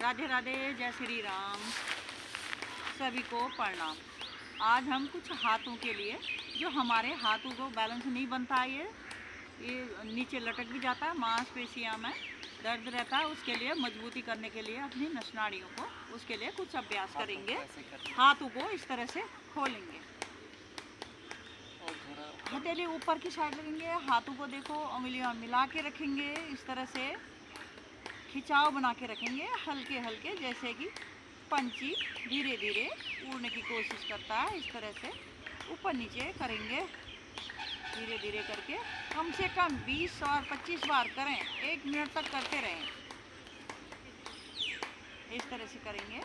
राधे राधे, जय श्री राम। सभी को प्रणाम। आज हम कुछ हाथों के लिए, जो हमारे हाथों को बैलेंस नहीं बनता है, ये नीचे लटक भी जाता है, मांसपेशियों में दर्द रहता है, उसके लिए मजबूती करने के लिए अपनी नसनाड़ियों को, उसके लिए कुछ अभ्यास करेंगे। हाथों को इस तरह से खोलेंगे, हथेली ऊपर की साइड लगेंगे, हाथों को देखो उंगलियां मिला के रखेंगे, इस तरह से खिंचाव बना के रखेंगे, हल्के हल्के, जैसे कि पंछी धीरे धीरे उड़ने की कोशिश करता है, इस तरह से ऊपर नीचे करेंगे। धीरे धीरे करके कम से कम 20 और 25 बार करें, 1 मिनट तक करते रहें, इस तरह से करेंगे।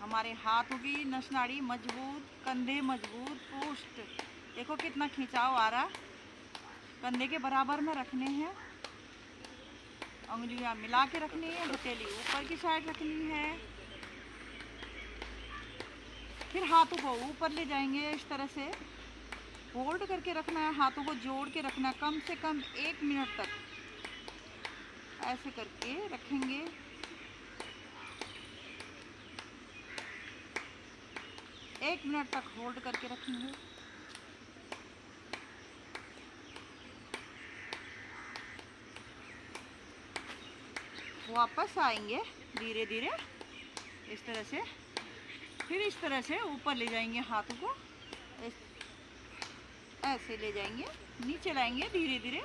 हमारे हाथों की नसनाड़ी मजबूत, कंधे मजबूत, पोस्ट देखो कितना खिंचाव आ रहा, कंधे के बराबर में रखने हैं, उंगलियां मिला के रखनी है, हथेली ऊपर की साइड रखनी है, फिर हाथों को ऊपर ले जाएंगे, इस तरह से होल्ड करके रखना है, हाथों को जोड़ के रखना है, कम से कम 1 मिनट तक ऐसे करके रखेंगे। एक मिनट तक होल्ड करके रखेंगे। वापस आएंगे धीरे धीरे, इस तरह से, फिर इस तरह से ऊपर ले जाएंगे, हाथों को ऐसे ले जाएंगे, नीचे लाएंगे धीरे धीरे,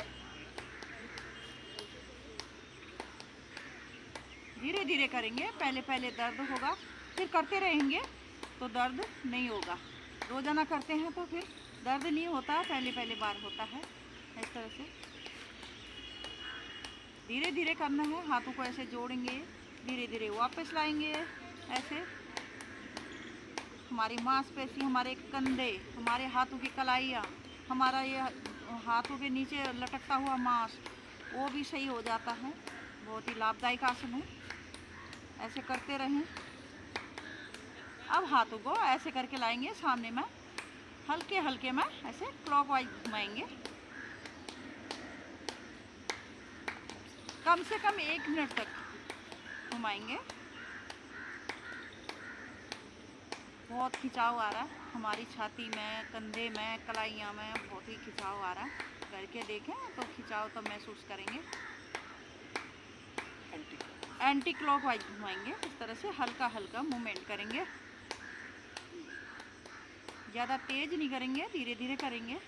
धीरे धीरे करेंगे। पहले पहले दर्द होगा, फिर करते रहेंगे तो दर्द नहीं होगा। रोजाना करते हैं तो फिर दर्द नहीं होता, पहले पहले बार होता है। इस तरह से धीरे धीरे करना है, हाथों को ऐसे जोड़ेंगे, धीरे धीरे वापस लाएंगे ऐसे। हमारी मांसपेशी, हमारे कंधे, हमारे हाथों की कलाइयाँ, हमारा ये हाथों के नीचे लटकता हुआ मांस, वो भी सही हो जाता है। बहुत ही लाभदायक आसन है, ऐसे करते रहें। अब हाथों को ऐसे करके लाएंगे सामने में, हल्के हल्के में ऐसे क्लॉकवाइज घुमाएंगे, कम से कम 1 मिनट तक घुमाएंगे। बहुत खिंचाव आ रहा है हमारी छाती में, कंधे में, कलाइयाँ में, बहुत ही खिंचाव आ रहा है। करके देखें तो खिंचाव तो महसूस करेंगे। एंटी क्लॉकवाइज घुमाएंगे, इस तरह से हल्का हल्का मूवमेंट करेंगे, ज़्यादा तेज नहीं करेंगे, धीरे धीरे करेंगे।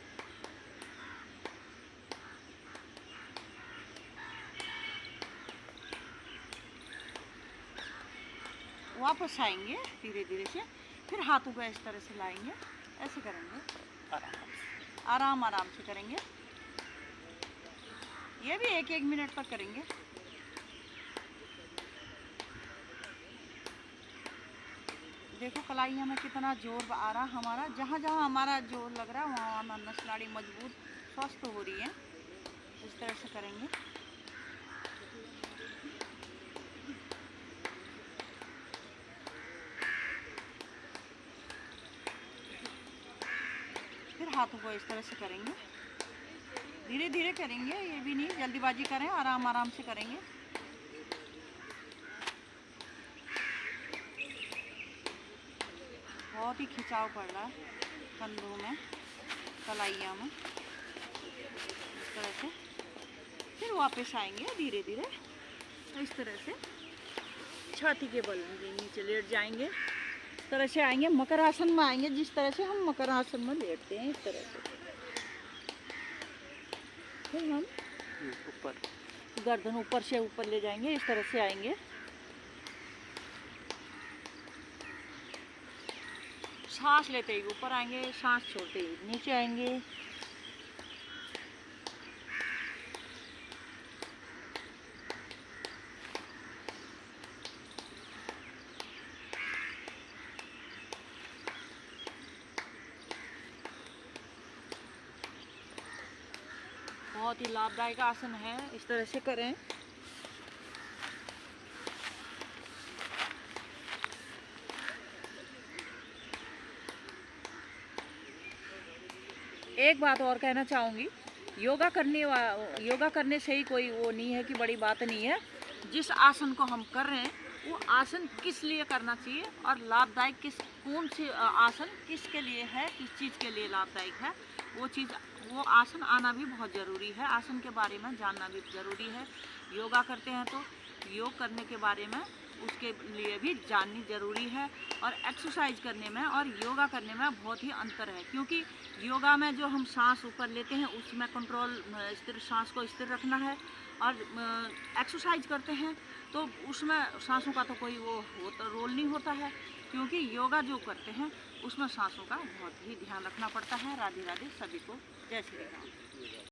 वापस आएंगे धीरे धीरे से, फिर हाथों को इस तरह से लाएंगे, ऐसे करेंगे, आराम आराम से करेंगे। ये भी 1-1 मिनट तक करेंगे। देखो कलाइयों में कितना जोर आ रहा हमारा, जहाँ जहाँ हमारा जोर लग रहा है वहाँ वहाँ नसनाड़ी मजबूत, स्वस्थ हो रही है। इस तरह से करेंगे। फिर हाथों को इस तरह से करेंगे, धीरे धीरे करेंगे, ये भी नहीं जल्दीबाजी करें, आराम आराम से करेंगे। बहुत ही खिंचाव पड़ रहा है कंधों में, कलाइयाँ में, इस तरह से। फिर वापस आएंगे धीरे धीरे, इस तरह से छाती के बल नीचे लेट जाएंगे, इस तरह से आएंगे, मकर आसन में आएंगे, जिस तरह से हम मकर आसन में लेटते हैं, इस तरह से। फिर हम ऊपर गर्दन ऊपर से ऊपर ले जाएंगे, इस तरह से आएंगे, सांस लेते ही ऊपर आएंगे, सांस छोड़ते ही नीचे आएंगे। बहुत ही लाभदायक आसन है, इस तरह से करें। एक बात और कहना चाहूँगी, योगा करने से ही कोई वो नहीं है कि बड़ी बात नहीं है। जिस आसन को हम कर रहे हैं वो आसन किस लिए करना चाहिए और लाभदायक कौन से आसन किसके लिए है, किस चीज़ के लिए लाभदायक है, वो आसन आना भी बहुत ज़रूरी है। आसन के बारे में जानना भी ज़रूरी है। योगा करते हैं तो योग करने के बारे में उसके लिए भी जाननी ज़रूरी है। और एक्सरसाइज करने में और योगा करने में बहुत ही अंतर है, क्योंकि योगा में जो हम सांस ऊपर लेते हैं उसमें कंट्रोल स्थिर सांस को स्थिर रखना है, और एक्सरसाइज करते हैं तो उसमें सांसों का तो कोई रोल नहीं होता है, क्योंकि योगा जो करते हैं उसमें सांसों का बहुत ही ध्यान रखना पड़ता है। राधे राधे सभी को, जय श्री राम।